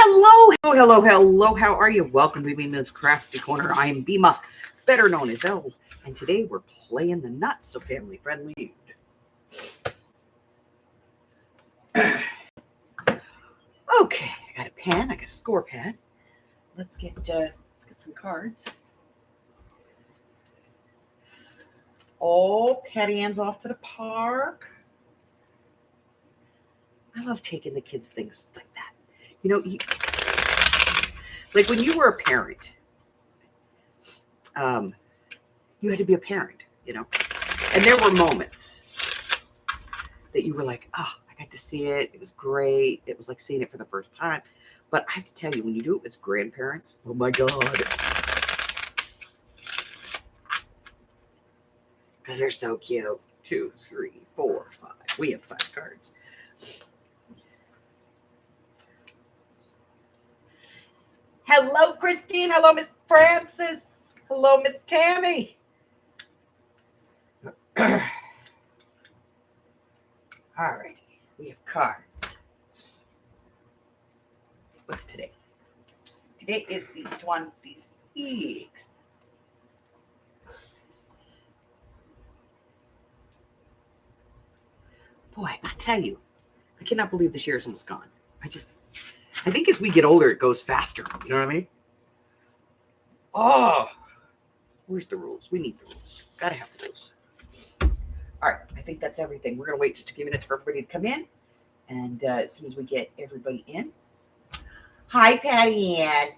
Hello. How are you? Welcome to Bma's Crafty Corner. I am Bima, better known as Els, and today we're playing the Not So Family Friendly. Okay, I got a pen. I got a score pad. Let's get some cards. Oh, Patty Ann's off to the park. I love taking the kids things like that. You know, like when you were a parent, you had to be a parent, you know, and there were moments that you were like, oh, I got to see it. It was great. It was like seeing it for the first time. But I have to tell you, when you do it with grandparents, oh my God. Because they're so cute. 2, 3, 4, 5. We have 5 cards. Hello, Christine. Hello, Miss Francis. Hello, Miss Tammy. All right, we have cards. What's today? Today is the 26th. Boy, I tell you, I cannot believe this year is almost gone. I think as we get older, it goes faster. You know what I mean? Oh, where's the rules? We need the rules. Gotta have rules. All right, I think that's everything. We're gonna wait just a few minutes for everybody to come in, and as soon as we get everybody in, hi, Patty Ann.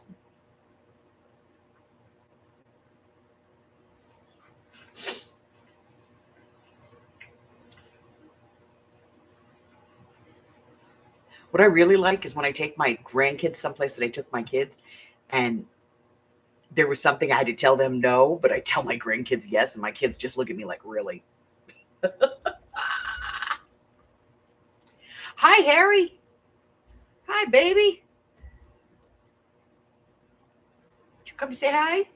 What I really like is when I take my grandkids someplace that I took my kids, and there was something I had to tell them no, but I tell my grandkids yes, and my kids just look at me like, really? Hi, Harry. Hi, baby. Did you come to say hi?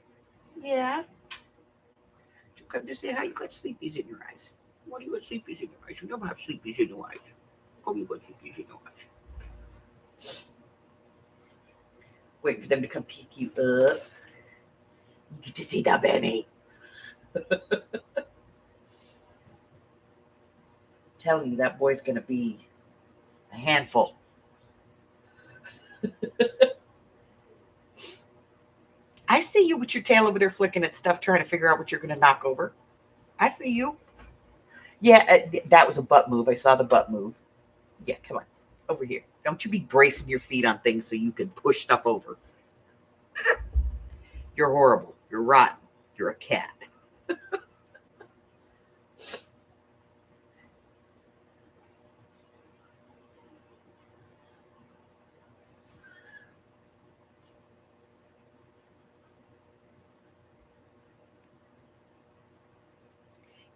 Yeah. Did you come to say hi? You got sleepies in your eyes. What do you got sleepies in your eyes? You don't have sleepies in your eyes. Come, you got sleepies in your eyes. Wait for them to come pick you up. You get to see that, Benny. Telling you, that boy's gonna be a handful. I see you with your tail over there flicking at stuff, trying to figure out what you're gonna knock over. I see you. Yeah, that was a butt move. I saw the butt move. Yeah, come on, over here. Don't you be bracing your feet on things so you can push stuff over. You're horrible. You're rotten. You're a cat.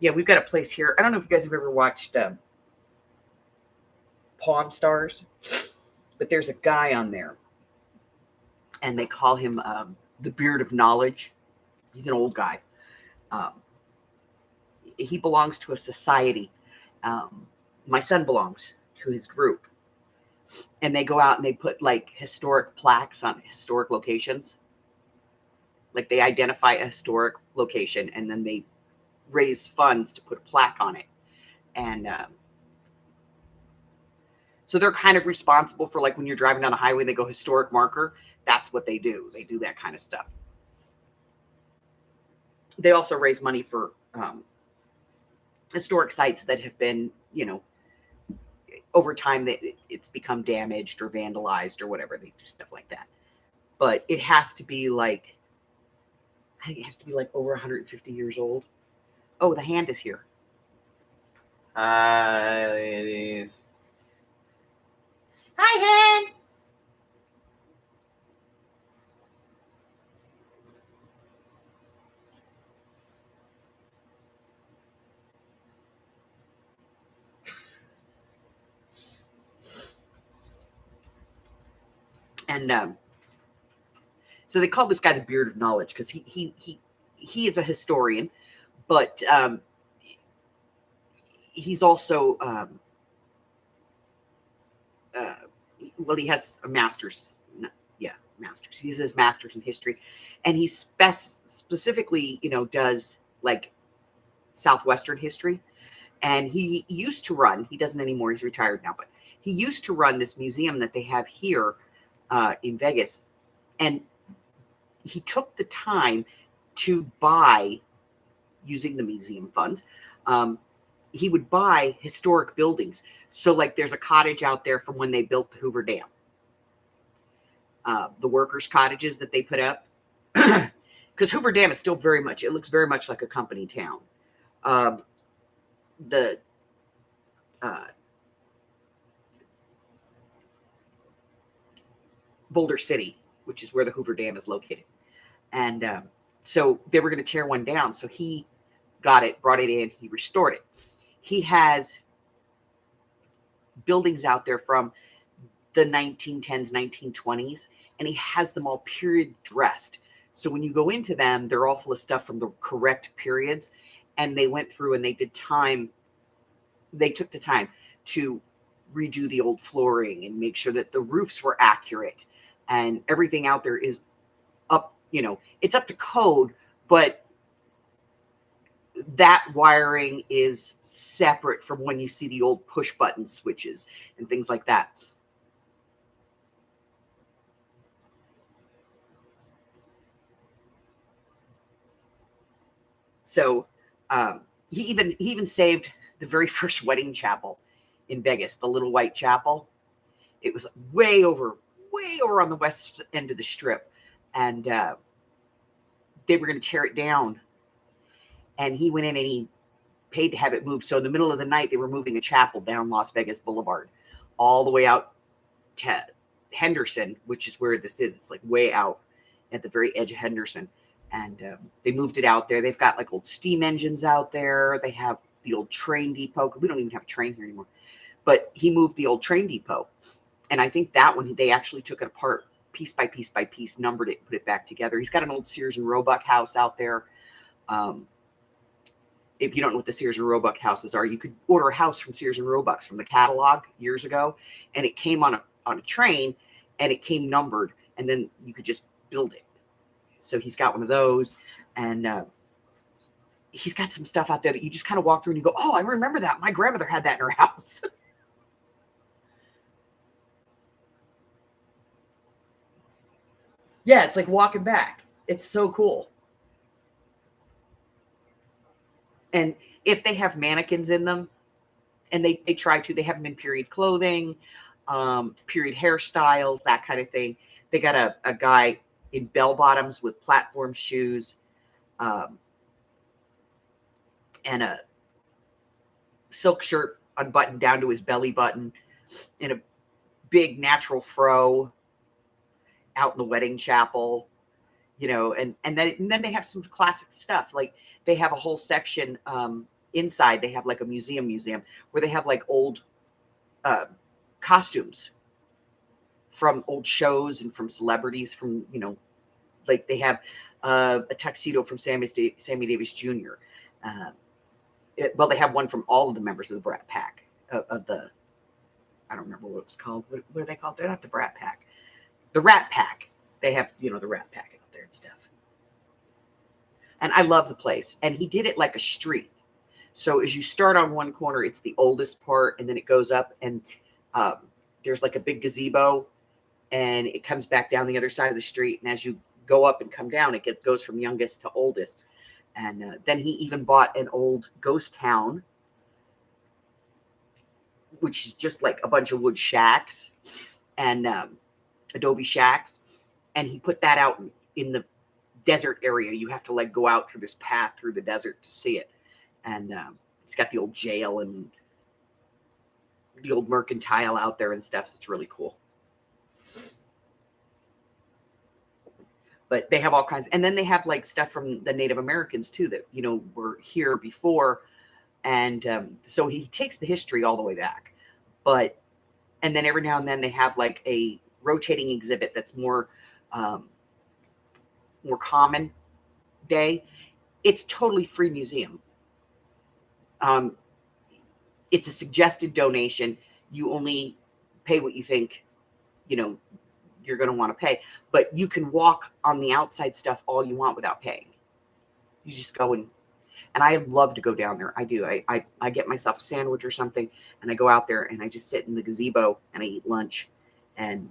Yeah, we've got a place here. I don't know if you guys have ever watched Pawn Stars, but there's a guy on there, and they call him the Beard of Knowledge. He's an old guy. He belongs to a society. My son belongs to his group, and they go out and they put like historic plaques on historic locations. Like they identify a historic location, and then they raise funds to put a plaque on it. And so they're kind of responsible for, like, when you're driving down a highway, they go historic marker. That's what they do. They do that kind of stuff. They also raise money for historic sites that have been, you know, over time that it's become damaged or vandalized or whatever. They do stuff like that. But it has to be like, I think it has to be like over 150 years old. Oh, the hand is here. Hi, ladies. Hi, hen. And so they call this guy the Beard of Knowledge because he is a historian, but he's also well, he has a master's, master's. He has his master's in history, and he specifically, does like Southwestern history. And he used to run, he doesn't anymore, he's retired now, but he used to run this museum that they have here in Vegas. And he took the time to buy, using the museum funds, he would buy historic buildings. So like there's a cottage out there from when they built the Hoover Dam. The workers' cottages that they put up. Because Hoover Dam is still it looks very much like a company town. The Boulder City, which is where the Hoover Dam is located. And so they were going to tear one down. So he got it, brought it in, he restored it. He has buildings out there from the 1910s, 1920s, and he has them all period dressed. So when you go into them, they're all full of stuff from the correct periods. And they went through and they took the time to redo the old flooring and make sure that the roofs were accurate and everything out there is up, it's up to code, but that wiring is separate from when you see the old push button switches and things like that. So he even saved the very first wedding chapel in Vegas, the little white chapel. It was way over on the west end of the strip, and they were going to tear it down. And he went in and he paid to have it moved. So in the middle of the night, they were moving a chapel down Las Vegas Boulevard, all the way out to Henderson, which is where this is. It's like way out at the very edge of Henderson. And they moved it out there. They've got like old steam engines out there. They have the old train depot. We don't even have a train here anymore. But he moved the old train depot. And I think that one, they actually took it apart piece by piece by piece, numbered it, put it back together. He's got an old Sears and Roebuck house out there. If you don't know what the Sears and Roebuck houses are, you could order a house from Sears and Roebuck's from the catalog years ago. And it came on a train and it came numbered. And then you could just build it. So he's got one of those, and he's got some stuff out there that you just kind of walk through and you go, oh, I remember that. My grandmother had that in her house. Yeah, it's like walking back. It's so cool. And if they have mannequins in them, and they they have them in period clothing, period hairstyles, that kind of thing. They got a guy in bell bottoms with platform shoes, and a silk shirt unbuttoned down to his belly button, in a big natural fro out in the wedding chapel, and then they have some classic stuff. Like they have a whole section inside. They have like a museum where they have like old costumes from old shows and from celebrities, from like they have a tuxedo from Sammy Davis Jr. Well, they have one from all of the members of the Brat Pack, of the, I don't remember what it was called. What are they called? They're not the Brat Pack. The Rat Pack. They have, the Rat Pack out there and stuff. And I love the place. And he did it like a street. So as you start on one corner, it's the oldest part, and then it goes up, and there's like a big gazebo, and it comes back down the other side of the street. And as you go up and come down, it goes from youngest to oldest. And then he even bought an old ghost town, which is just like a bunch of wood shacks and adobe shacks. And he put that out in the desert area. You have to like go out through this path through the desert to see it. And it's got the old jail and the old mercantile out there and stuff. So it's really cool. But they have all kinds. And then they have like stuff from the Native Americans too that, were here before. And so he takes the history all the way back. And then every now and then they have like a rotating exhibit that's more common day. It's a totally free museum. It's a suggested donation. You only pay what you think, you're going to want to pay. But you can walk on the outside stuff all you want without paying. You just go and I love to go down there. I do. I get myself a sandwich or something, and I go out there and I just sit in the gazebo and I eat lunch, and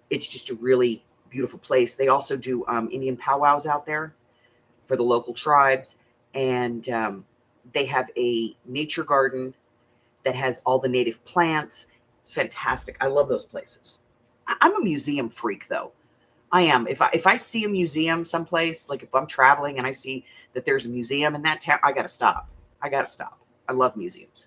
it's just a really beautiful place. They also do Indian powwows out there for the local tribes, and they have a nature garden that has all the native plants. It's fantastic. I love those places. I'm a museum freak, though. I am. If I see a museum someplace, like if I'm traveling and I see that there's a museum in that town, I got to stop. I got to stop. I love museums.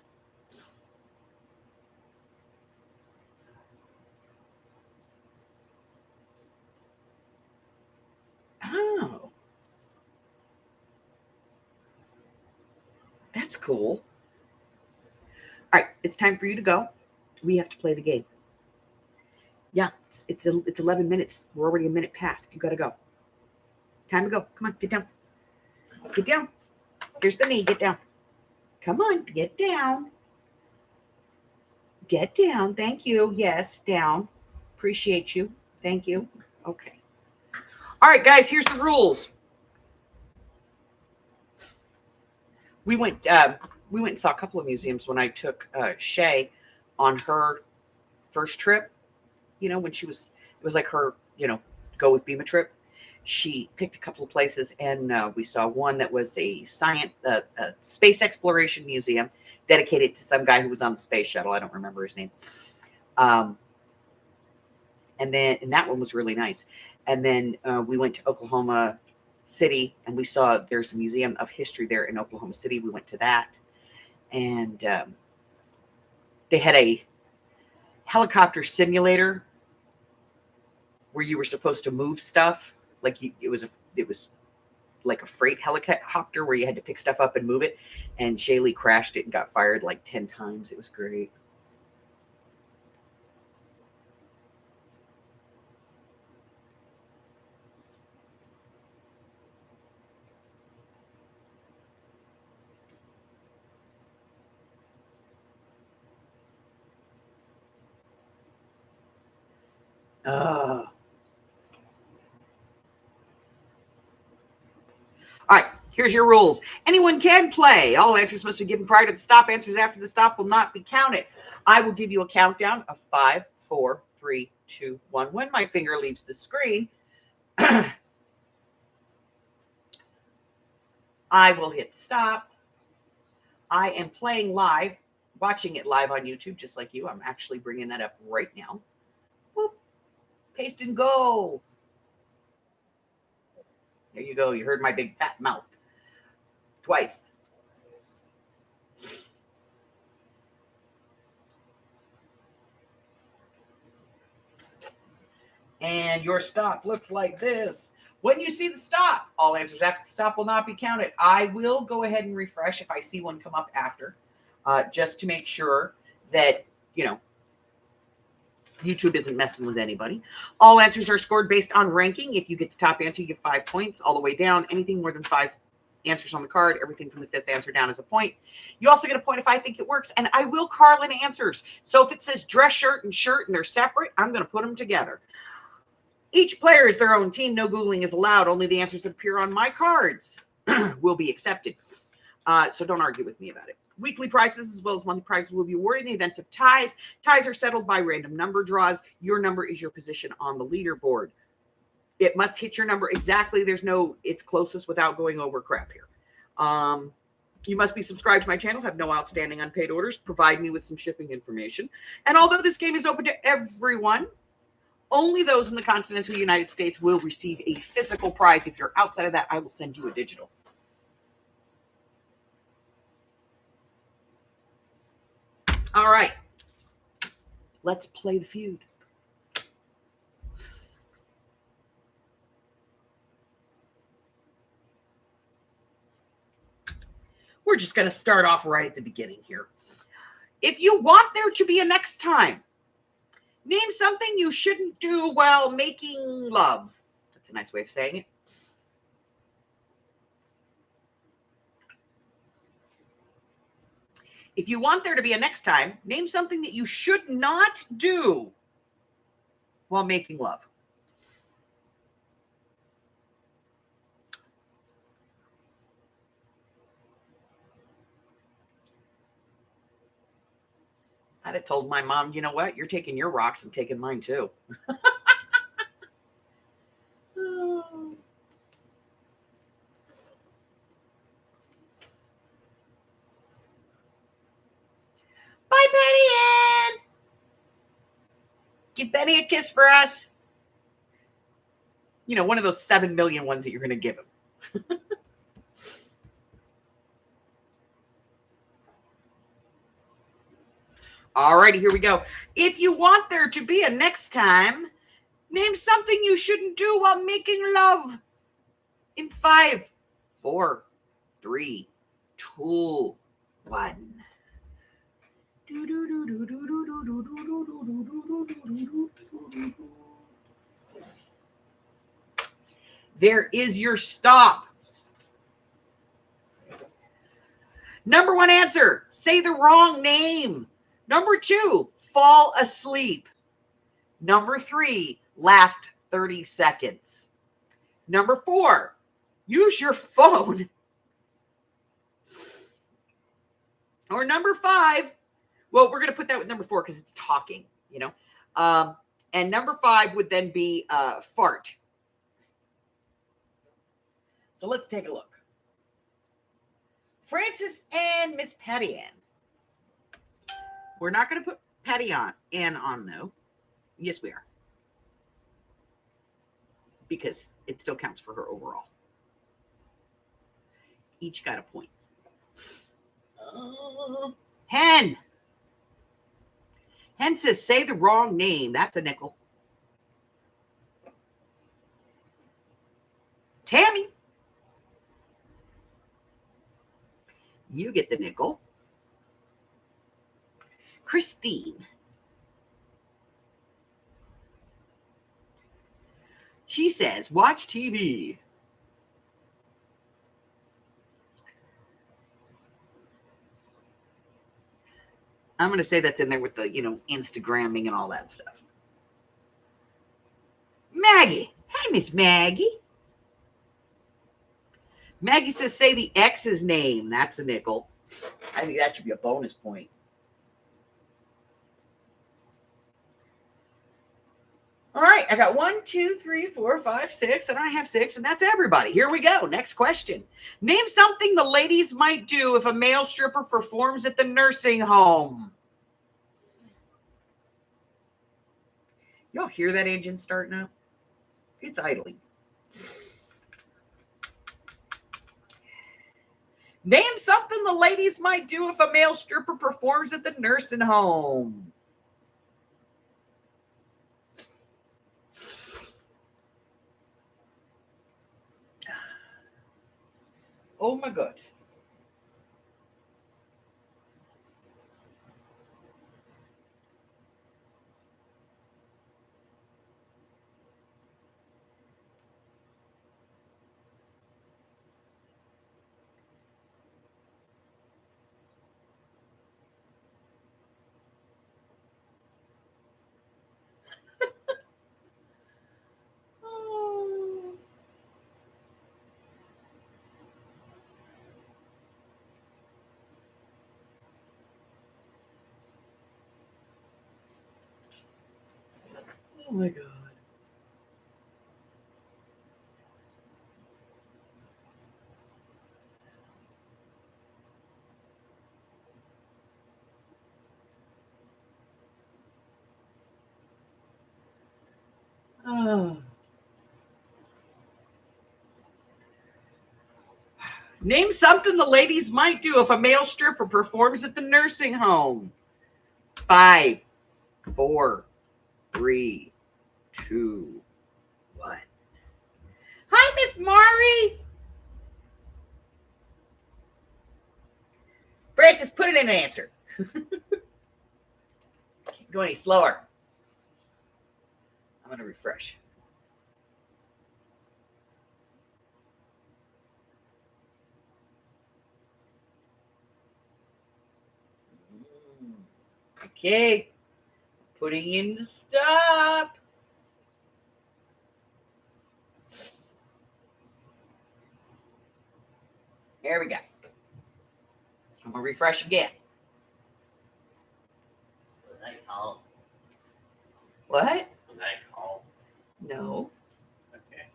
Oh, that's cool. All right, it's time for you to go. We have to play the game. Yeah, it's 11 minutes. We're already a minute past. You got to go. Time to go. Come on, get down. Get down. Here's the knee. Get down. Come on, get down. Get down. Thank you. Yes, down. Appreciate you. Thank you. Okay. All right, guys, here's the rules. We went and saw a couple of museums when I took Shay on her first trip. You know, when it was like her, go with Bima trip. She picked a couple of places, and we saw one that was a space exploration museum dedicated to some guy who was on the space shuttle. I don't remember his name. And that one was really nice. And then we went to Oklahoma City, and we saw there's a museum of history there in Oklahoma City. We went to that, and they had a helicopter simulator where you were supposed to move stuff. Like it was like a freight helicopter where you had to pick stuff up and move it. And Shaylee crashed it and got fired like 10 times. It was great. All right, here's your rules. Anyone can play. All answers must be given prior to the stop. Answers after the stop will not be counted. I will give you a countdown of 5, 4, 3, 2, 1. When my finger leaves the screen, I will hit stop. I am playing live, watching it live on YouTube, just like you. I'm actually bringing that up right now. Whoop. Paste and go. There you go. You heard my big fat mouth. Twice. And your stop looks like this. When you see the stop, all answers after the stop will not be counted. I will go ahead and refresh if I see one come up after, just to make sure that, YouTube isn't messing with anybody. All answers are scored based on ranking. If you get the top answer, you get 5 points all the way down. Anything more than 5 answers on the card, everything from the 5th answer down is a point. You also get a point if I think it works, and I will carve in answers. So if it says dress shirt and they're separate, I'm going to put them together. Each player is their own team. No Googling is allowed. Only the answers that appear on my cards will be accepted. So don't argue with me about it. Weekly prizes as well as monthly prizes will be awarded in the event of ties. Ties are settled by random number draws. Your number is your position on the leaderboard. It must hit your number exactly. There's no it's closest without going over crap here. You must be subscribed to my channel, have no outstanding unpaid orders, provide me with some shipping information. And although this game is open to everyone, only those in the continental United States will receive a physical prize. If you're outside of that, I will send you a digital. All right. Let's play the feud. We're just going to start off right at the beginning here. If you want there to be a next time, name something you shouldn't do while making love. That's a nice way of saying it. If you want there to be a next time, name something that you should not do while making love. I'd have told my mom, you know what? You're taking your rocks. I'm taking mine too. Bye, Betty Ann. Give Benny a kiss for us. You know, one of those 7 million ones that you're going to give him. All righty, here we go. If you want there to be a next time, name something you shouldn't do while making love. In 5, 4, 3, 2, 1. There is your stop. Number 1 answer, say the wrong name. Number 2, fall asleep. Number 3, last 30 seconds. Number 4, use your phone. Or number 5, well, we're going to put that with number 4 because it's talking, you know. And number 5 would then be fart. So let's take a look. Francis and Miss Patty Ann. We're not going to put Patty Ann on, though. Yes, we are. Because it still counts for her overall. Each got a point. Hen. Hen says, say the wrong name. That's a nickel. Tammy. You get the nickel. Christine. She says, watch TV. I'm going to say that's in there with the, Instagramming and all that stuff. Maggie. Hey, Miss Maggie. Maggie says, say the ex's name. That's a nickel. I think that should be a bonus point. All right, I got 1, 2, 3, 4, 5, 6, and I have 6, and that's everybody. Here we go. Next question. Name something the ladies might do if a male stripper performs at the nursing home. Y'all hear that engine starting up? It's idling. Name something the ladies might do if a male stripper performs at the nursing home. Oh my God. Oh my God. Name something the ladies might do if a male stripper performs at the nursing home. 5, 4, 3, 2, 1. Hi, Miss Mari. Francis, put it in an answer. Can't go any slower. I'm going to refresh. Okay. Putting in the stop. There we go. I'm going to refresh again. What? Was that a call? No. Okay.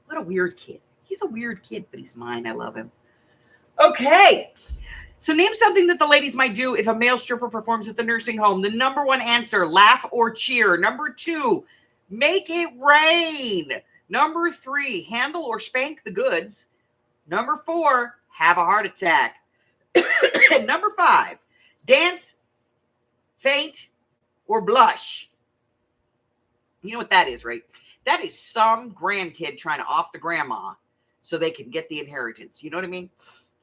What a weird kid. He's a weird kid, but he's mine. I love him. Okay. So name something that the ladies might do if a male stripper performs at the nursing home. The number one answer, laugh or cheer. Number 2, make it rain. Number 3, handle or spank the goods. Number 4, have a heart attack. And number 5, dance, faint, or blush. You know what that is, right? That is some grandkid trying to off the grandma so they can get the inheritance. You know what I mean?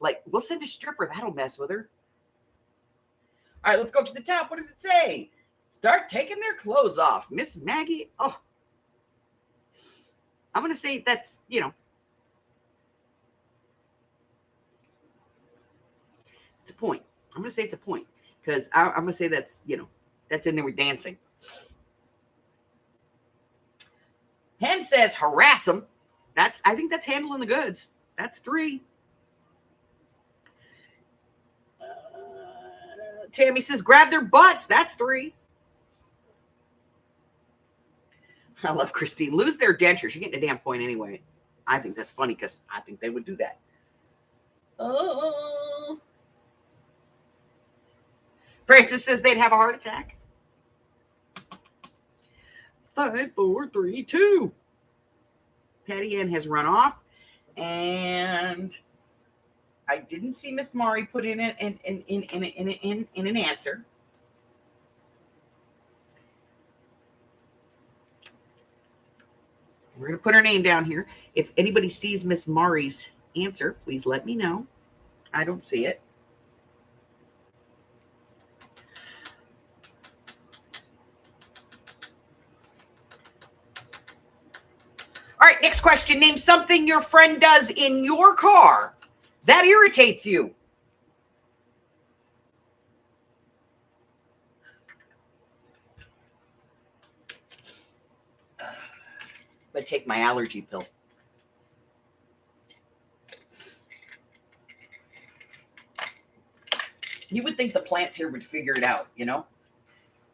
Like, we'll send a stripper. That'll mess with her. All right, let's go to the top. What does it say? Start taking their clothes off. Miss Maggie. Oh, I'm going to say that's, it's a point. I'm going to say it's a point because I'm going to say that's, that's in there with dancing. Hen says harass them. I think that's handling the goods. That's 3. Tammy says grab their butts. That's 3. I love Christine. Lose their dentures. You're getting a damn point anyway. I think that's funny because I think they would do that. Oh. Francis says they'd have a heart attack. 5, 4, 3, 2. Patty Ann has run off, and I didn't see Miss Mari put in an answer. We're going to put her name down here. If anybody sees Miss Mari's answer, please let me know. I don't see it. All right, next question. Name something your friend does in your car that irritates you. But take my allergy pill. You would think the plants here would figure it out,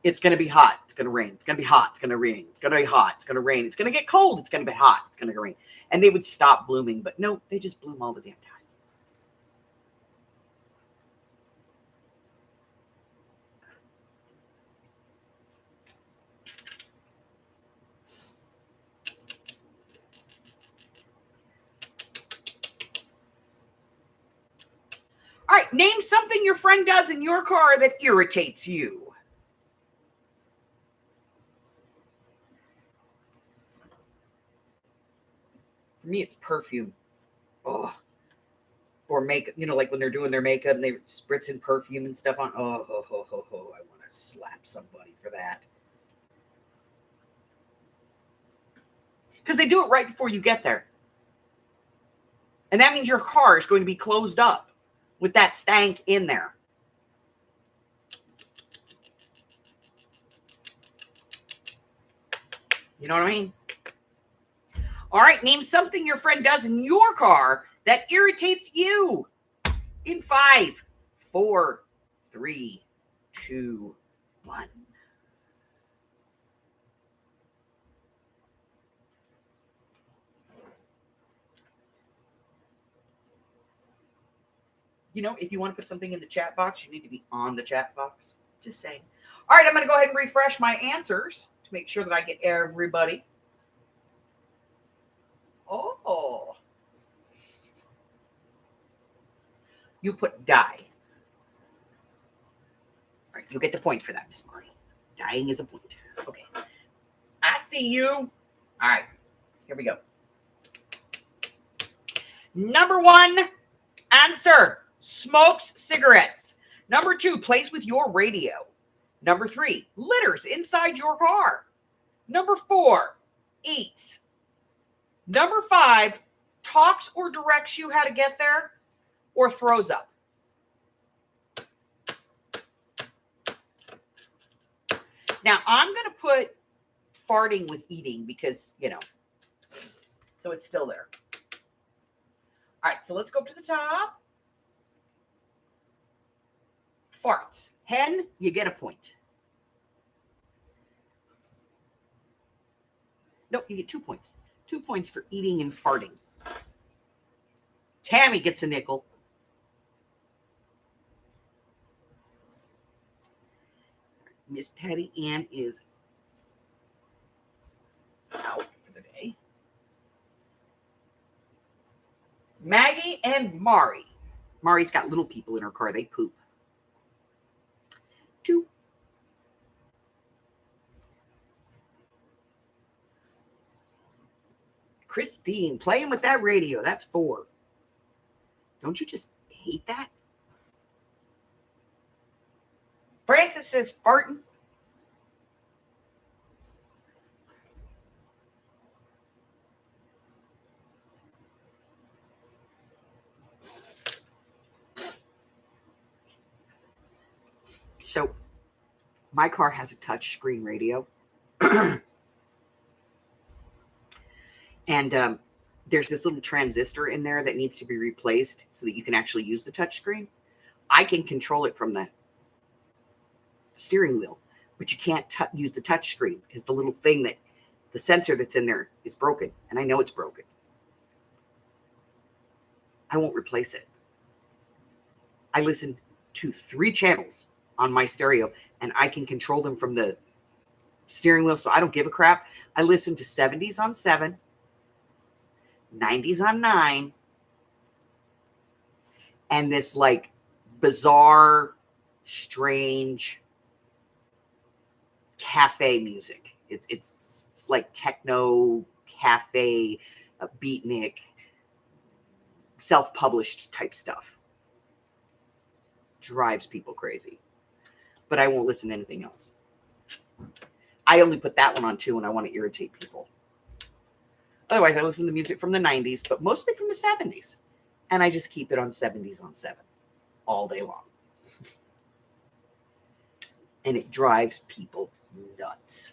It's going to be hot. It's going to rain. It's going to be hot. It's going to rain. It's going to be hot. It's going to rain. It's going to get cold. It's going to be hot. It's going to rain. And they would stop blooming. But no, they just bloom all the damn time. All right, name something your friend does in your car that irritates you. For me, it's perfume. Oh. Or makeup, like when they're doing their makeup and they spritz in perfume and stuff on. Oh, ho, ho, ho, ho. I want to slap somebody for that. Because they do it right before you get there. And that means your car is going to be closed up with that stank in there. You know what I mean? All right, name something your friend does in your car that irritates you. In 5, 4, 3, 2, 1. If you want to put something in the chat box, you need to be on the chat box. Just saying. All right, I'm going to go ahead and refresh my answers to make sure that I get everybody. Oh. You put die. All right, you get the point for that, Miss Mari. Dying is a point. Okay. I see you. All right, here we go. Number 1 answer, smokes cigarettes. Number 2, plays with your radio. Number 3, litters inside your car. Number 4, eats. Number 5, talks or directs you how to get there or throws up. Now, I'm going to put farting with eating because, so it's still there. All right, so let's go up to the top. farts. Hen, you get a point. Nope, you get 2 points. 2 points for eating and farting. Tammy gets a nickel. Miss Patty Ann is out for the day. Maggie and Mari. Mari's got little people in her car. They poop. 2. Christine, playing with that radio. That's 4. Don't you just hate that? Francis says farting. So my car has a touch screen radio. And there's this little transistor in there that needs to be replaced so that you can actually use the touch screen. I can control it from the steering wheel, but you can't use the touch screen because the little thing that the sensor that's in there is broken, and I know it's broken. I won't replace it. I listen to 3 channels on my stereo, and I can control them from the steering wheel, so I don't give a crap. I listen to 70s on 7, 90s on 9, and this like bizarre, strange cafe music. It's like techno cafe, beatnik, self-published type stuff. Drives people crazy. But I won't listen to anything else. I only put that one on too when I want to irritate people. Otherwise, I listen to music from the 90s, but mostly from the 70s. And I just keep it on 70s on 7 all day long. And it drives people nuts.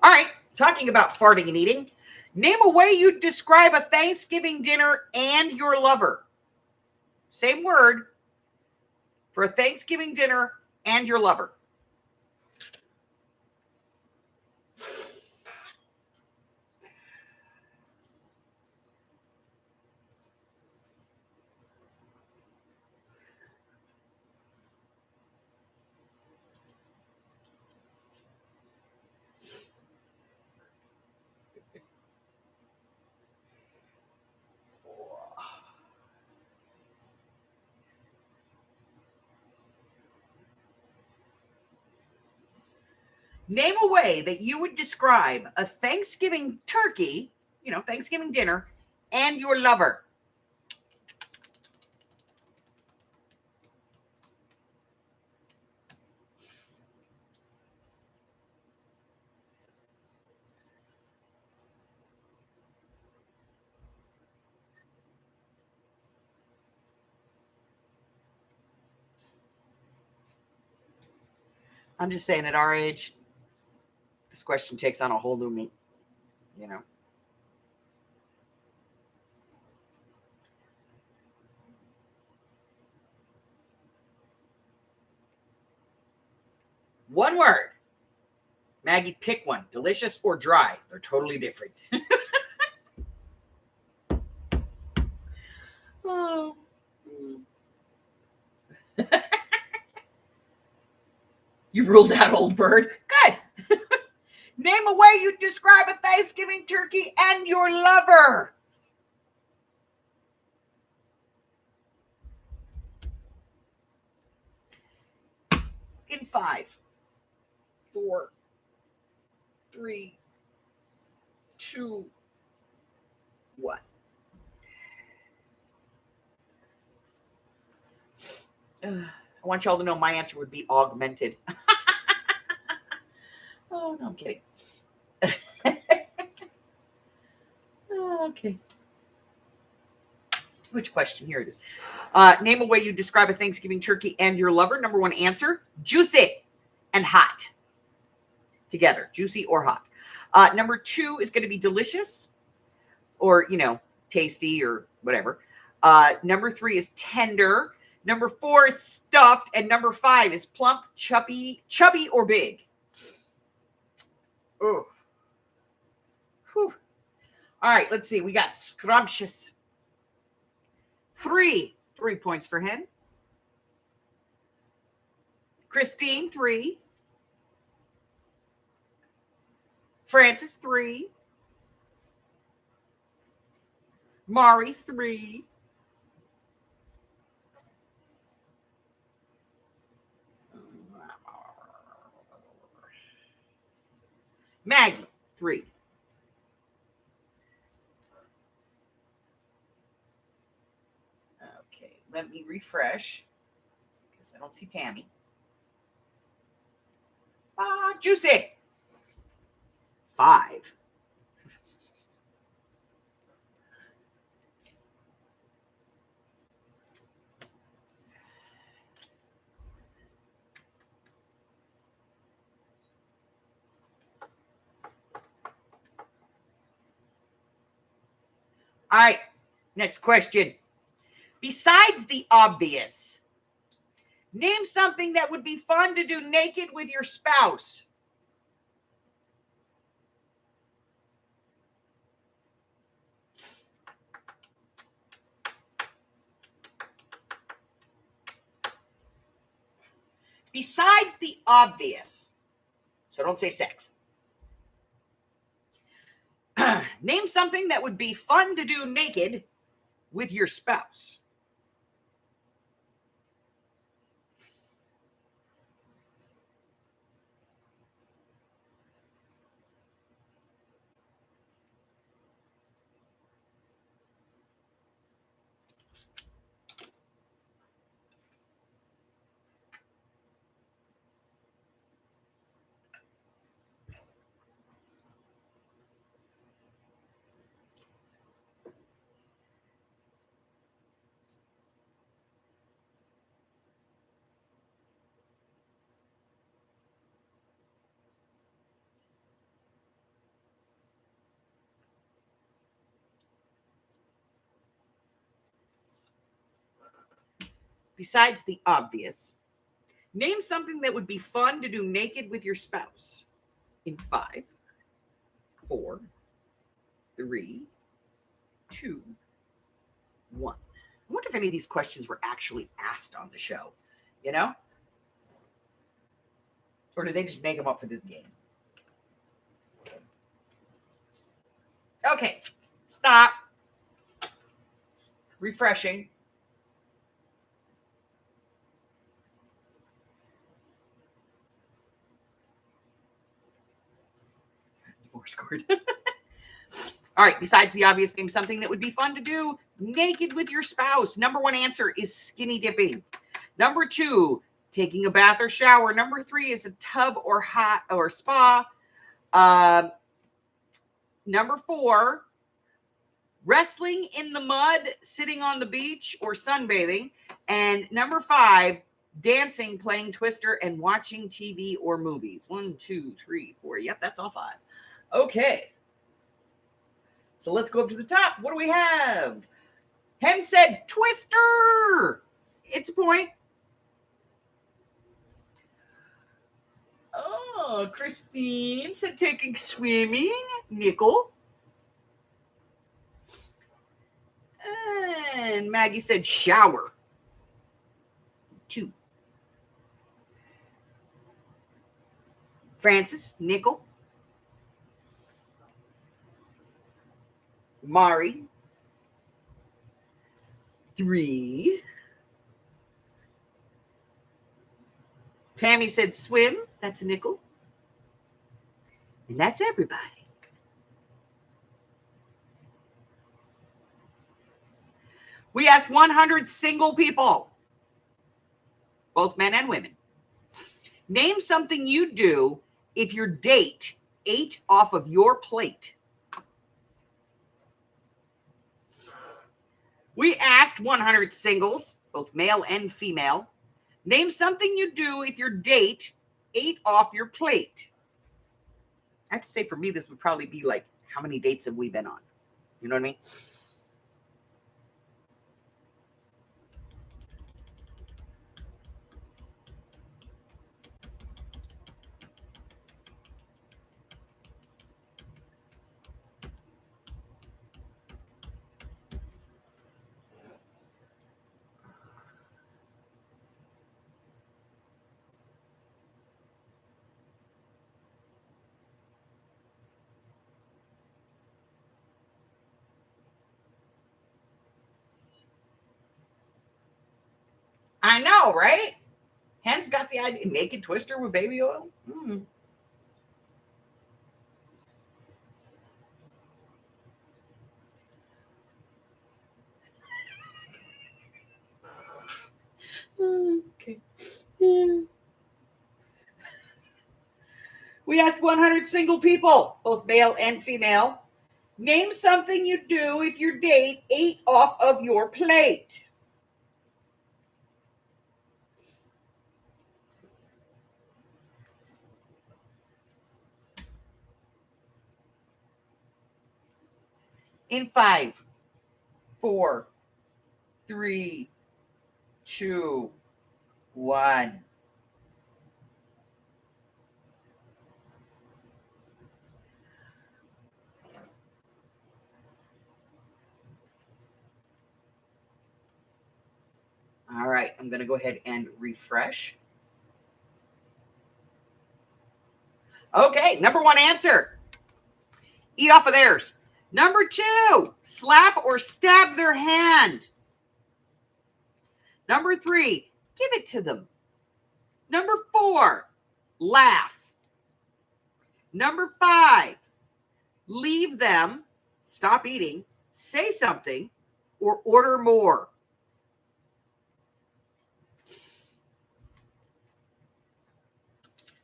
All right, talking about farting and eating. Name a way you'd describe a Thanksgiving dinner and your lover. Same word for a Thanksgiving dinner and your lover. Name a way that you would describe a Thanksgiving turkey, Thanksgiving dinner, and your lover. I'm just saying at our age, this question takes on a whole new meaning, One word. Maggie, pick one. Delicious or dry? They're totally different. Oh. You ruled out old bird. Good. Name a way you describe a Thanksgiving turkey and your lover. In 5, 4, 3, 2, 1. I want y'all to know my answer would be augmented. Oh, no, I'm kidding. Okay. Which question? Here it is. Name a way you describe a Thanksgiving turkey and your lover. Number 1 answer, juicy and hot. Together, juicy or hot. Number 2 is going to be delicious or, tasty or whatever. Number 3 is tender. Number 4 is stuffed. And number 5 is plump, chubby or big. Oh. Whew. All right, let's see. We got scrumptious. 3 points for him. Christine, 3. Francis, 3. Mari, 3. Maggie, 3. Okay, let me refresh because I don't see Tammy. Juicy. 5. All right, next question. Besides the obvious, name something that would be fun to do naked with your spouse. Besides the obvious. So don't say sex. Name something that would be fun to do naked with your spouse. Besides the obvious, name something that would be fun to do naked with your spouse. In 5, 4, 3, 2, 1. I wonder if any of these questions were actually asked on the show, Or did they just make them up for this game? Okay, stop. Refreshing. Divorce cord. All right, besides the obvious, name something that would be fun to do naked with your spouse. Number 1 answer is skinny dipping. Number 2, taking a bath or shower. Number 3 is a tub or hot or spa. Number 4, wrestling in the mud, sitting on the beach, or sunbathing. And number 5, dancing, playing Twister, and watching TV or movies. 1, 2, 3, 4. Yep, that's all 5. Okay. So let's go up to the top. What do we have? Hen said Twister. It's a point. Oh, Christine said taking swimming. Nickel. And Maggie said shower. 2. Francis, nickel. Mari, 3. Tammy said swim. That's a nickel. And that's everybody. We asked 100 single people, both men and women. Name something you'd do if your date ate off of your plate. We asked 100 singles, both male and female. Name something you'd do if your date ate off your plate. I have to say, for me, this would probably be like, how many dates have we been on? You know what I mean? I know, right? Hen's got the idea. Naked twister with baby oil. Mm. Okay. We asked 100 single people, both male and female, name something you'd do if your date ate off of your plate. In 5, 4, 3, 2, 1. All right, I'm going to go ahead and refresh. Okay, number 1 answer. Eat off of theirs. Number 2, slap or stab their hand. Number 3, give it to them. Number 4, laugh. Number 5, leave them, stop eating, say something, or order more.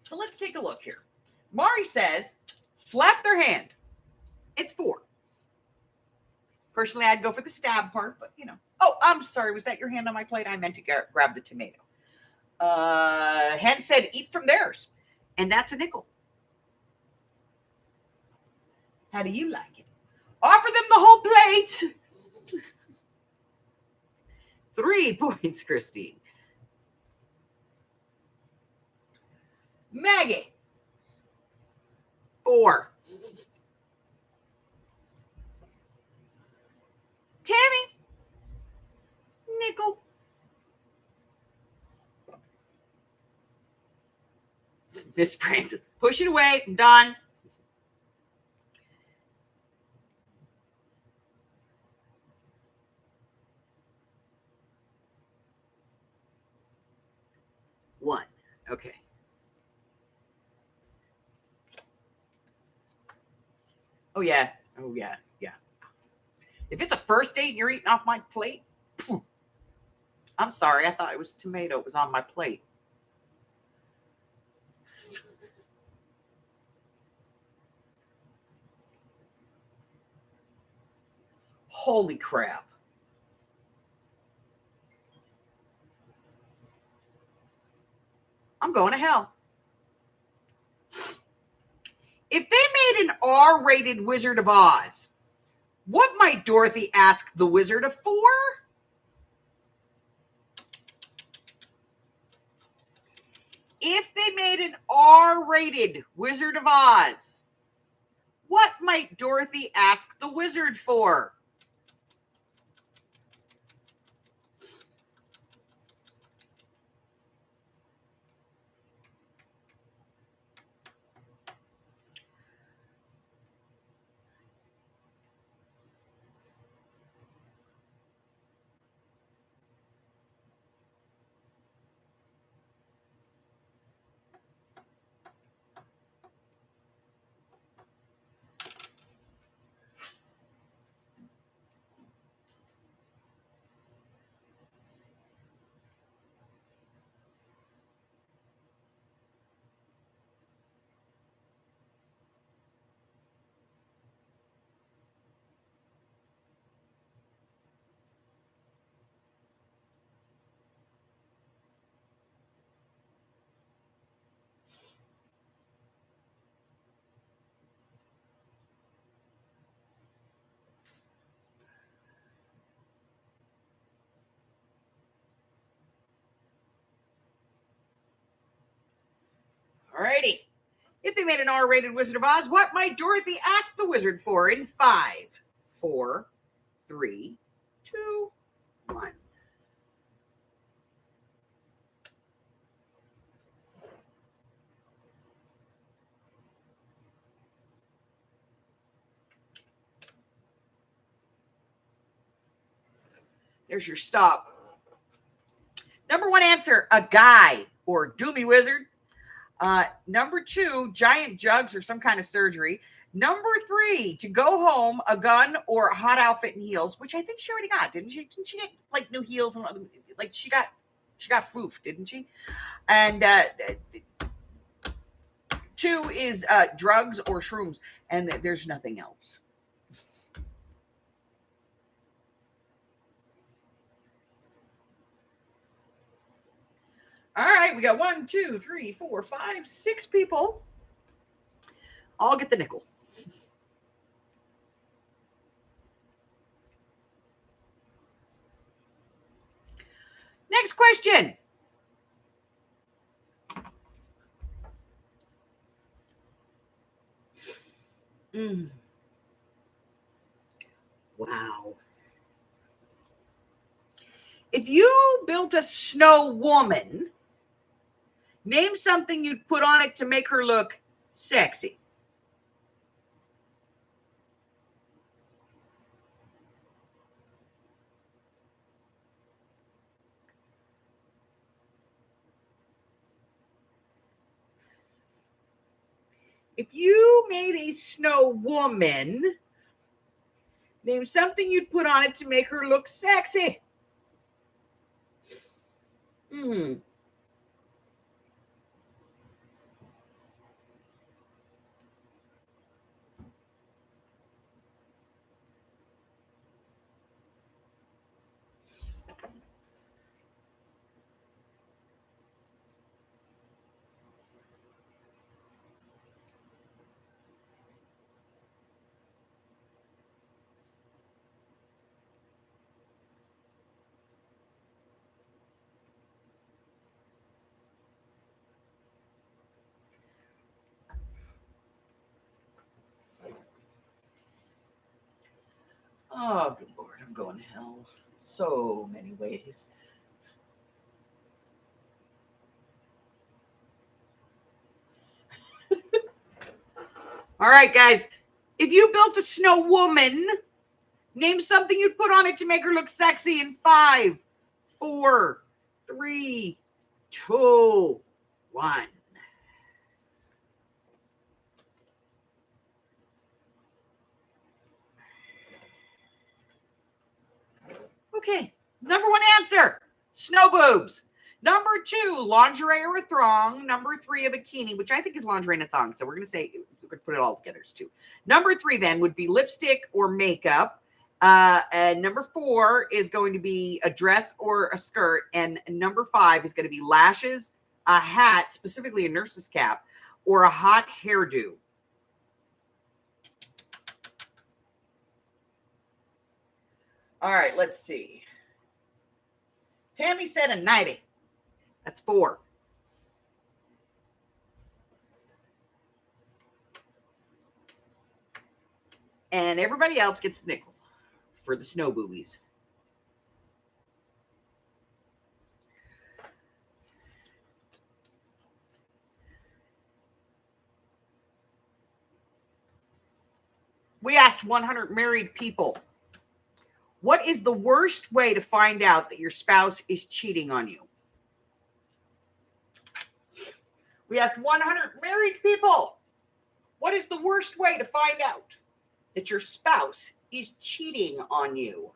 So let's take a look here. Mari says, slap their hand. It's 4. Personally, I'd go for the stab part, but you know. Oh, I'm sorry. Was that your hand on my plate? I meant to grab the tomato. Hen said, eat from theirs. And that's a nickel. How do you like it? Offer them the whole plate. 3 points, Christine. Maggie. 4. Tammy. Nickel. Miss Francis. Push it away. I'm done. One. Okay. Oh, yeah. Oh, yeah. Yeah. If it's a first date and you're eating off my plate, I'm sorry. I thought it was tomato. It was on my plate. Holy crap. I'm going to hell. If they made an R-rated Wizard of Oz, what might Dorothy ask the wizard for? If they made an R-rated Wizard of Oz, what might Dorothy ask the wizard for? Alrighty. If they made an R-rated Wizard of Oz, what might Dorothy ask the wizard for in 5, 4, 3, 2, 1? There's your stop. Number 1 answer, a guy or doomy wizard. Number 2, giant jugs or some kind of surgery. Number 3, to go home, a gun or a hot outfit and heels, which I think she already got, didn't she? Didn't she get like new heels and like she got foof, didn't she? And 2 is drugs or shrooms, and there's nothing else. All right, we got 1, 2, 3, 4, 5, 6 people. All get the nickel. Next question. Wow. If you built a snow woman, name something you'd put on it to make her look sexy. If you made a snow woman, name something you'd put on it to make her look sexy. Oh, good Lord, I'm going to hell. So many ways. All right, guys. If you built a snow woman, name something you'd put on it to make her look sexy in 5, 4, 3, 2, 1. Okay. Number 1 answer, snow boobs. Number 2, lingerie or a thong. Number 3, a bikini, which I think is lingerie and a thong. So we're going to say, we're going to put it all together as 2. Number 3 then would be lipstick or makeup. And number 4 is going to be a dress or a skirt. And number 5 is going to be lashes, a hat, specifically a nurse's cap, or a hot hairdo. All right, let's see. Tammy said a 90. That's 4. And everybody else gets the nickel for the snow boobies. We asked 100 married people, what is the worst way to find out that your spouse is cheating on you? We asked 100 married people, what is the worst way to find out that your spouse is cheating on you?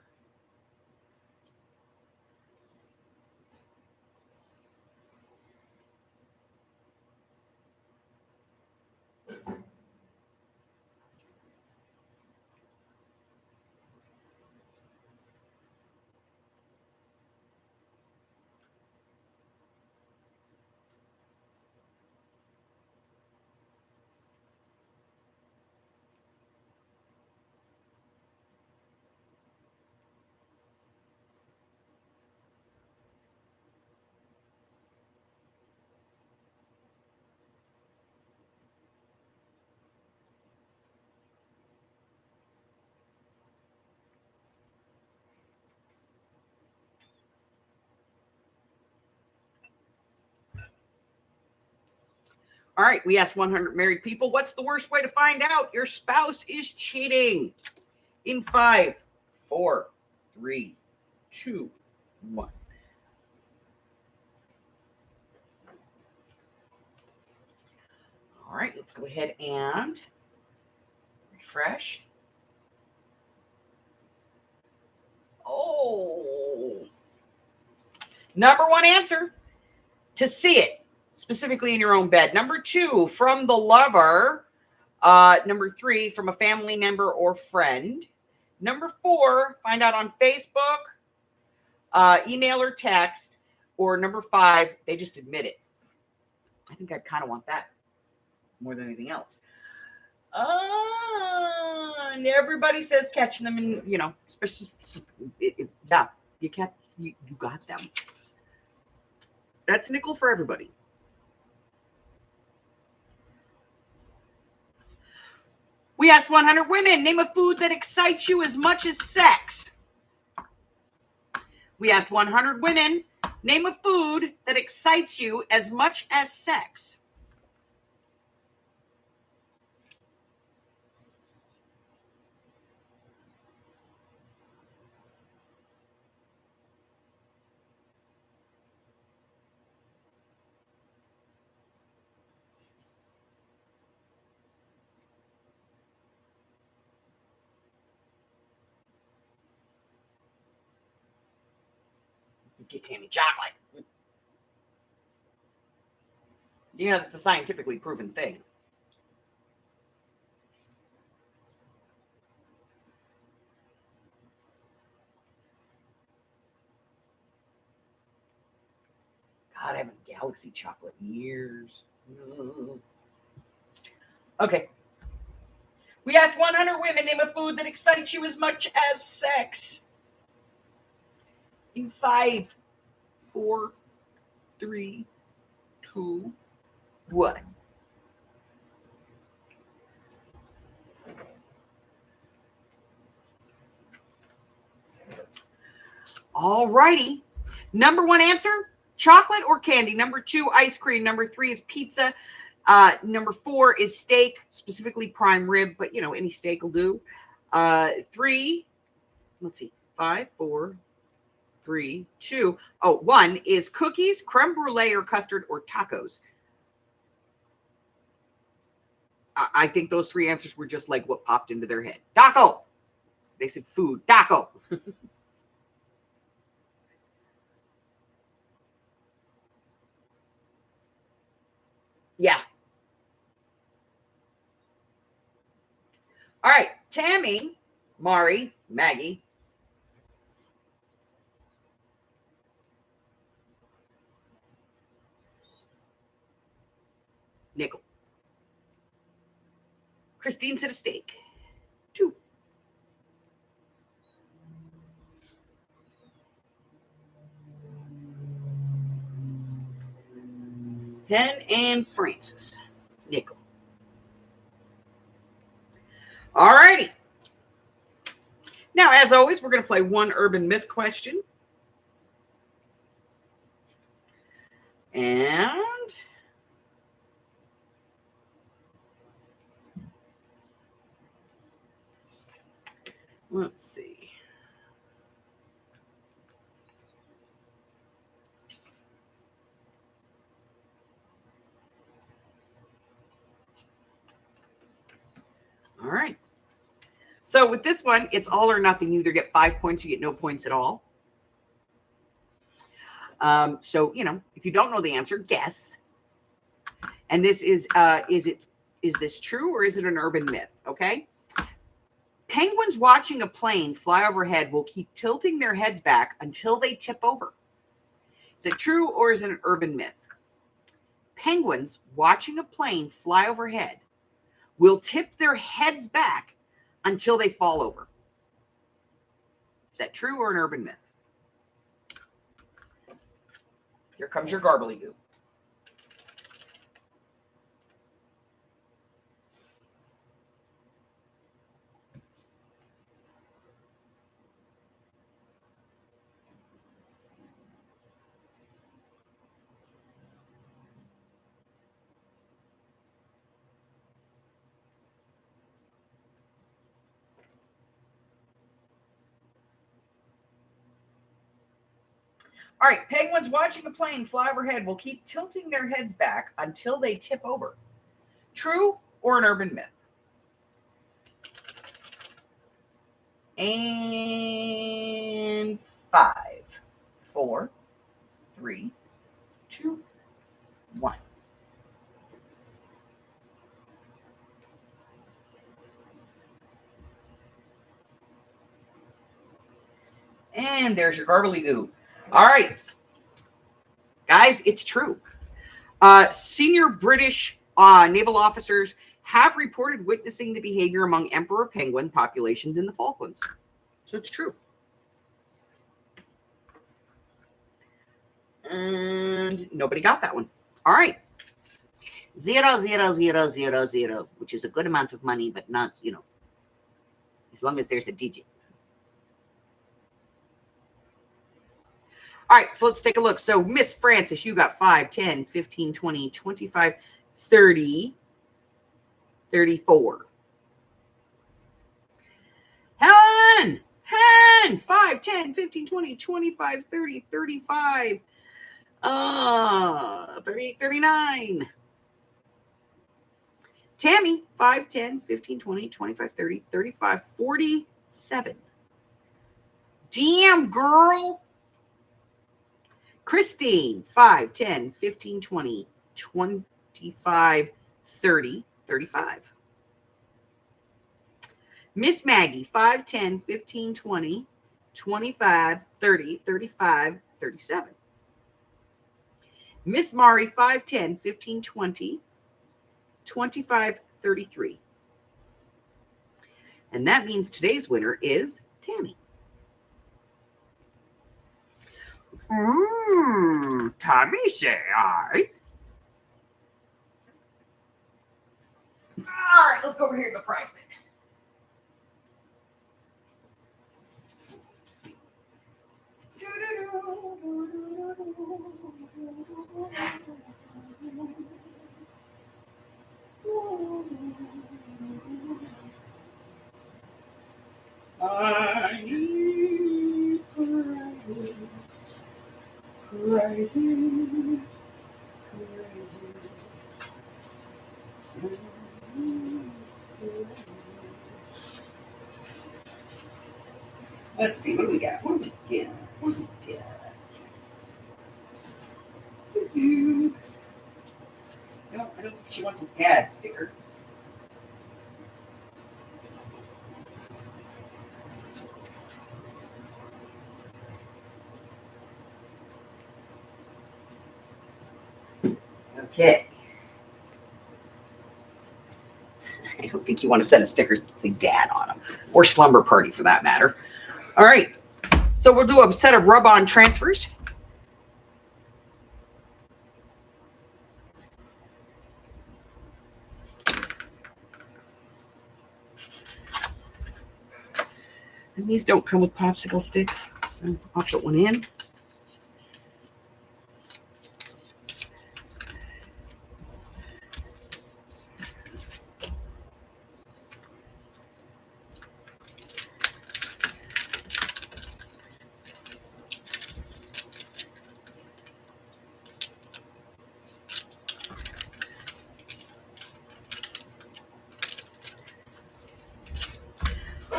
All right, we asked 100 married people, what's the worst way to find out your spouse is cheating? In 5, 4, 3, 2, 1. All right, let's go ahead and refresh. Oh, number 1 answer, to see it, specifically in your own bed. Number 2, from the lover. Number 3, from a family member or friend. Number 4, find out on Facebook, email or text. Or number 5, they just admit it. I think I kind of want that more than anything else. And everybody says catching them, and especially, yeah, you got them. That's nickel for everybody. We asked 100 women, name a food that excites you as much as sex. We asked 100 women, name a food that excites you as much as sex. Get Tammy chocolate. That's a scientifically proven thing. God, I haven't Galaxy chocolate in years. Okay. We asked 100 women, name a food that excites you as much as sex. In 5, 4, 3, 2, 1. All righty. Number 1 answer, chocolate or candy. Number 2, ice cream. Number 3 is pizza. Number 4 is steak, specifically prime rib, but any steak will do. 3, let's see, 5, 4, 3, 2. 1 is cookies, creme brulee, or custard, or tacos. I think those 3 answers were just like what popped into their head. Taco. They said food. Taco. Yeah. All right. Tammy, Mari, Maggie. Nickel. Christine said a steak. 2. Pen and Francis. Nickel. All righty. Now, as always, we're going to play one urban myth question. And let's see. All right. So with this one, it's all or nothing. You either get 5 points, you get no points at all. So, if you don't know the answer, guess. And this is this true or is it an urban myth? Okay. Penguins watching a plane fly overhead will keep tilting their heads back until they tip over. Is it true or is it an urban myth? Penguins watching a plane fly overhead will tip their heads back until they fall over. Is that true or an urban myth? Here comes your garbly-goo. All right, penguins watching a plane fly overhead will keep tilting their heads back until they tip over. True or an urban myth? And 5, 4, 3, 2, 1. And there's your garbly-goo. All right. Guys, it's true. Senior British naval officers have reported witnessing the behavior among emperor penguin populations in the Falklands. So it's true. And nobody got that one. All right. 0, 0, 0, 0, 0, which is a good amount of money, but not, as long as there's a digit. All right, so let's take a look. So Miss Francis, you got 5, 10, 15, 20, 25, 30, 34. Helen, 5, 10, 15, 20, 25, 30, 35, 38, 39. Tammy, 5, 10, 15, 20, 25, 30, 35, 47. Damn, girl. Christine, 5, 10, 15, 20, 25, 30, 35. Miss Maggie, 5, 10, 15, 20, 25, 30, 35, 37. Miss Mari, 5, 10, 15, 20, 25, 33. And that means today's winner is Tammy. Tommy say I. All right, let's go over here to the prize bin. I need prizes. Let's see, what do we got? What do we get? No, I don't think she wants a dad sticker. Okay. I don't think you want to set a sticker that say dad on them, or slumber party for that matter. All right. So we'll do a set of rub-on transfers. And these don't come with popsicle sticks, so I'll put one in.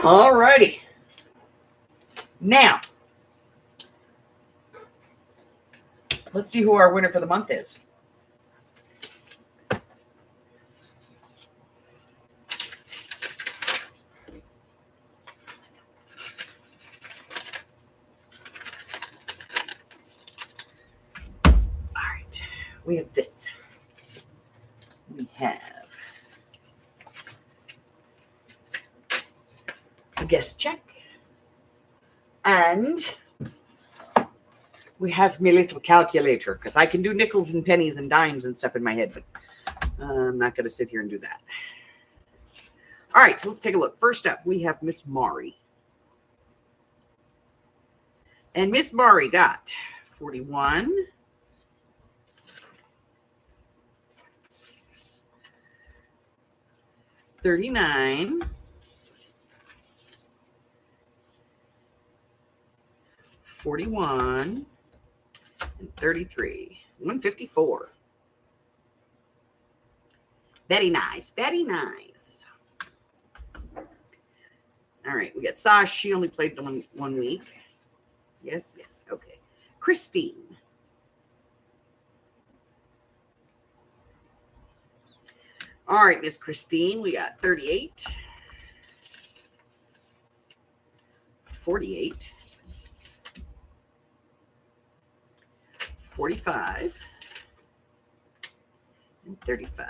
All righty. Now, let's see who our winner for the month is. All right. We have this. We have a guest check. And we have my little calculator, because I can do nickels and pennies and dimes and stuff in my head, but I'm not going to sit here and do that. All right, so let's take a look. First up, we have Miss Mari. And Miss Mari got 41, 39, 41, and 33. 154. Very nice. Very nice. All right. We got Sash. She only played 1 week. Yes. Yes. Okay. Christine. All right, Miss Christine. We got 38. 48. 45. And 35.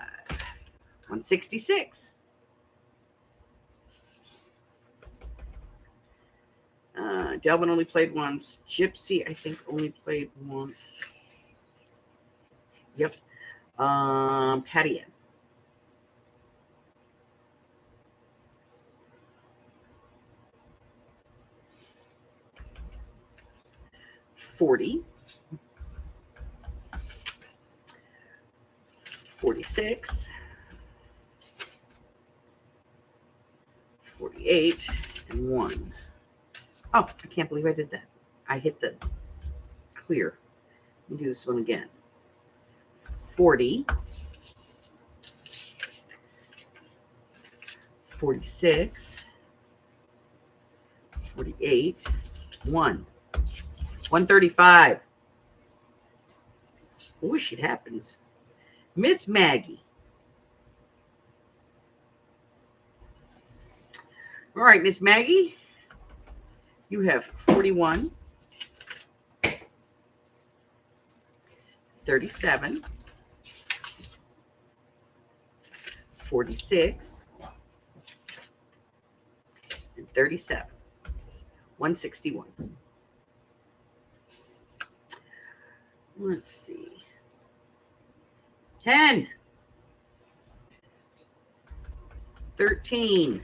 166. Delvin only played once. Gypsy, I think, only played once. Yep. Patty Ann. 40. 46. 48. And 1. Oh, I can't believe I did that. I hit the clear. Let me do this one again. 40. 46. 48. 1. 135. I wish it happens. Miss Maggie. All right, Miss Maggie. You have 41. 37. 46. And 37. 161. Let's see. 10. 13.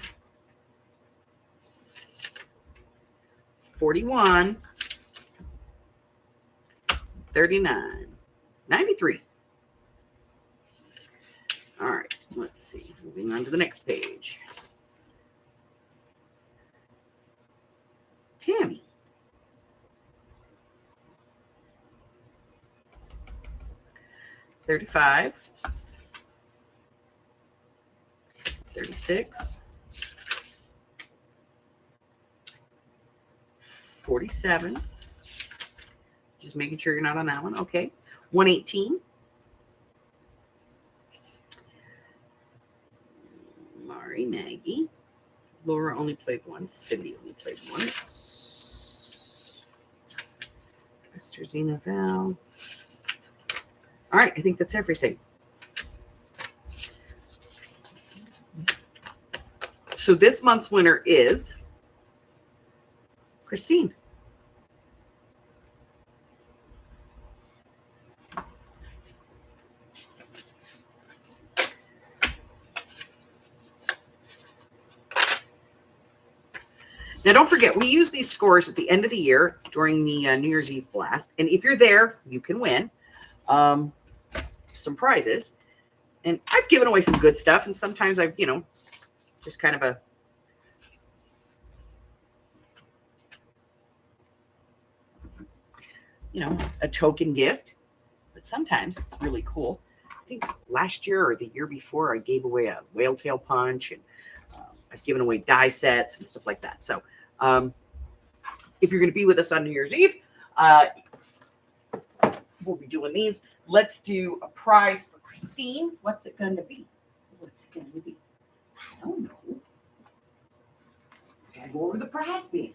41. 39. 93. All right, let's see. Moving on to the next page. Tammy. 35. 36. 47. Just making sure you're not on that one. Okay. 118. Mari, Maggie. Laura only played once. Cindy only played once. Esther, Zena, Val. All right. I think that's everything. So this month's winner is Christine. Now, don't forget, we use these scores at the end of the year during the New Year's Eve blast. And if you're there, you can win some prizes. And I've given away some good stuff. And sometimes I've, just kind of a token gift. But sometimes it's really cool. I think last year or the year before, I gave away a whale tail punch. And I've given away die sets and stuff like that. So if you're going to be with us on New Year's Eve, we'll be doing these. Let's do a prize for Christine. What's it going to be? What's it going to be? I don't know. Gotta go over the prize bin.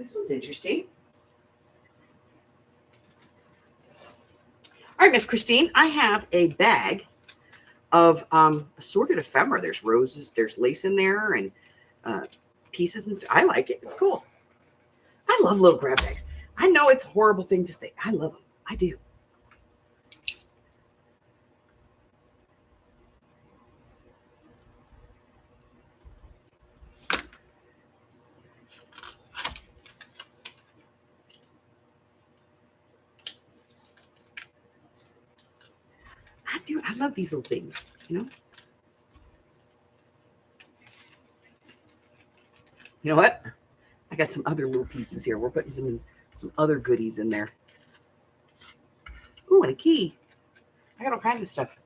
This one's interesting. All right, Miss Christine, I have a bag of assorted ephemera. There's roses, there's lace in there, and pieces and stuff. I like it. It's cool. I love little grab bags. I know it's a horrible thing to say. I love them. I do. I do. I love these little things, you know? You know what? I got some other little pieces here. We're putting some other goodies in there. Ooh, and a key. I got all kinds of stuff.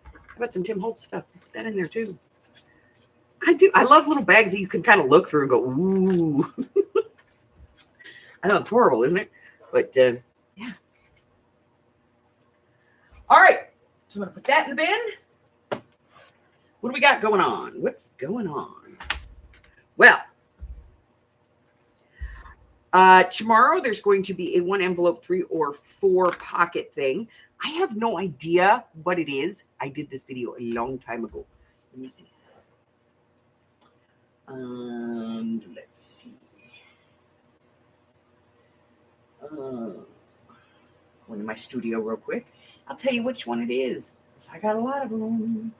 How about some Tim Holtz stuff? Put that in there too. I do. I love little bags that you can kind of look through and go, ooh. I know it's horrible, isn't it? But yeah. All right. So I'm going to put that in the bin. What do we got going on? What's going on? Well, tomorrow there's going to be a 1 envelope, 3 or 4 pocket thing. I have no idea what it is. I did this video a long time ago. Let me see. Let's see. Go into my studio real quick. I'll tell you which one it is. I got a lot of them.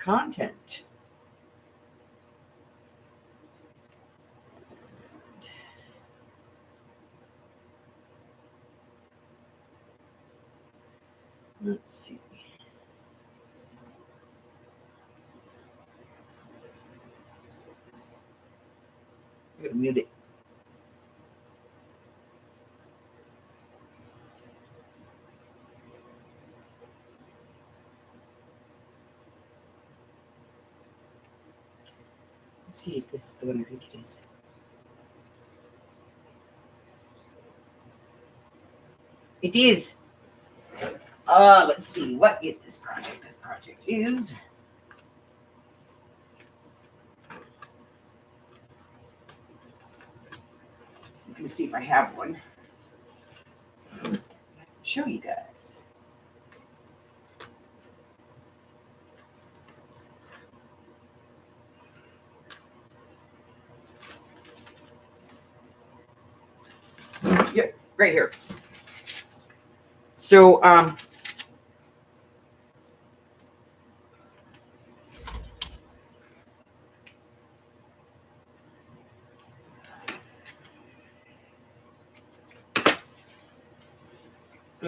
Content. Let's see. I'm going to mute it. Let's see if this is the one I think it is. It is. Let's see. What is this project? This project is... Let me see if I have one. Show you guys. Yep, right here. So,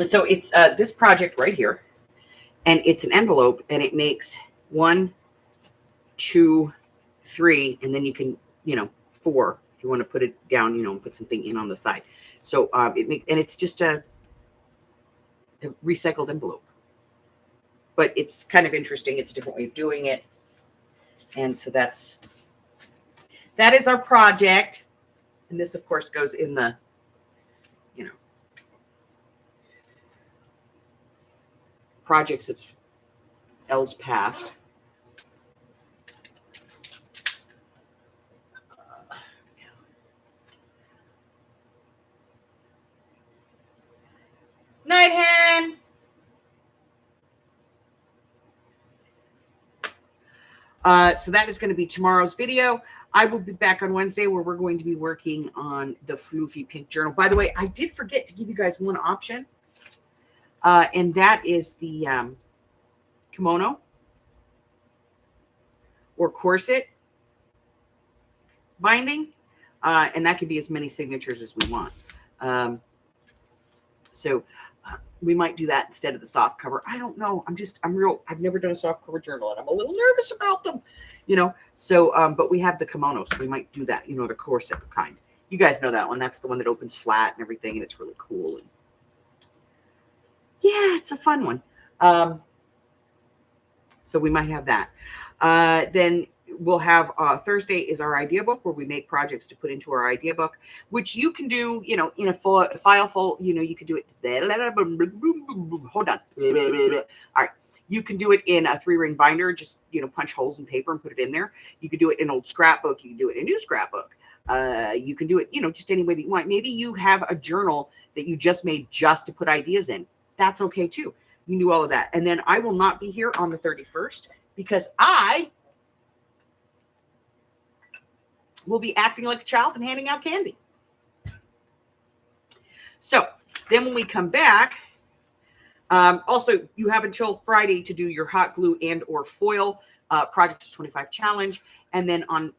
so it's this project right here, and it's an envelope, and it makes 1, 2, 3, and then you can, 4 if you want to put it down, and put something in on the side. So it makes, and it's just a recycled envelope, but it's kind of interesting. It's a different way of doing it, and so that is our project. And this, of course, goes in the, projects of L's past. Night, Hen. So that is going to be tomorrow's video. I will be back on Wednesday where we're going to be working on the Floofy Pink Journal. By the way, I did forget to give you guys one option. And that is the kimono or corset binding. And that can be as many signatures as we want. So we might do that instead of the soft cover. I don't know. I've never done a soft cover journal, and I'm a little nervous about them, So, but we have the kimono, so we might do that, the corset kind. You guys know that one. That's the one that opens flat and everything, and it's really cool. And yeah, it's a fun one. So we might have that. Then we'll have Thursday is our idea book, where we make projects to put into our idea book, which you can do, in a file full, you can do it. Hold on. All right. You can do it in a 3-ring binder, just, punch holes in paper and put it in there. You could do it in an old scrapbook. You can do it in a new scrapbook. You can do it, just any way that you want. Maybe you have a journal that you just made just to put ideas in. That's okay too. You can do all of that. And then I will not be here on the 31st because I will be acting like a child and handing out candy. So then when we come back, also you have until Friday to do your hot glue and or foil Project 25 challenge. And then on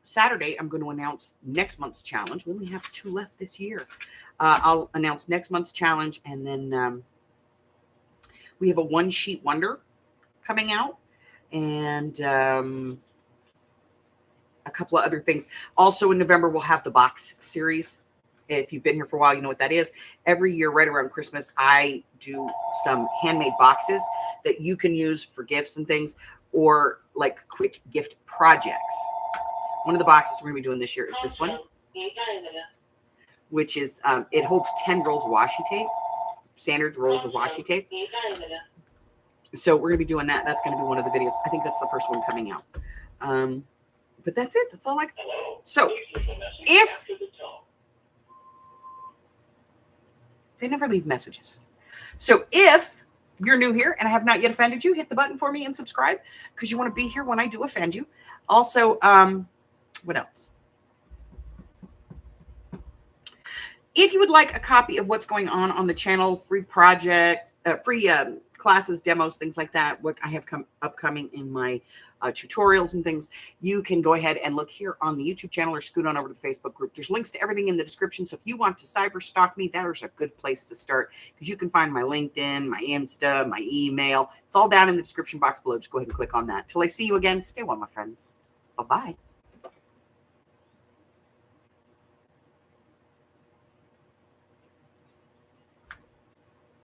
Saturday, I'm going to announce next month's challenge. We only have 2 left this year. I'll announce next month's challenge. And then we have a 1-sheet wonder coming out. And a couple of other things. Also in November, we'll have the box series. If you've been here for a while, you know what that is. Every year, right around Christmas, I do some handmade boxes that you can use for gifts and things, or like quick gift projects. One of the boxes we're going to be doing this year is this one, which is, it holds 10 rolls of washi tape, standard rolls of washi tape. So we're going to be doing that. That's going to be one of the videos. I think that's the first one coming out. But that's it. That's all I got. So if they never leave messages. So if you're new here and I have not yet offended you, hit the button for me and subscribe because you want to be here when I do offend you. Also, what else? If you would like a copy of what's going on the channel, free projects, free classes, demos, things like that, what I have upcoming in my tutorials and things, you can go ahead and look here on the YouTube channel or scoot on over to the Facebook group. There's links to everything in the description. So if you want to cyber stalk me, that is a good place to start because you can find my LinkedIn, my Insta, my email. It's all down in the description box below. Just go ahead and click on that. Till I see you again, stay well, my friends. Bye-bye.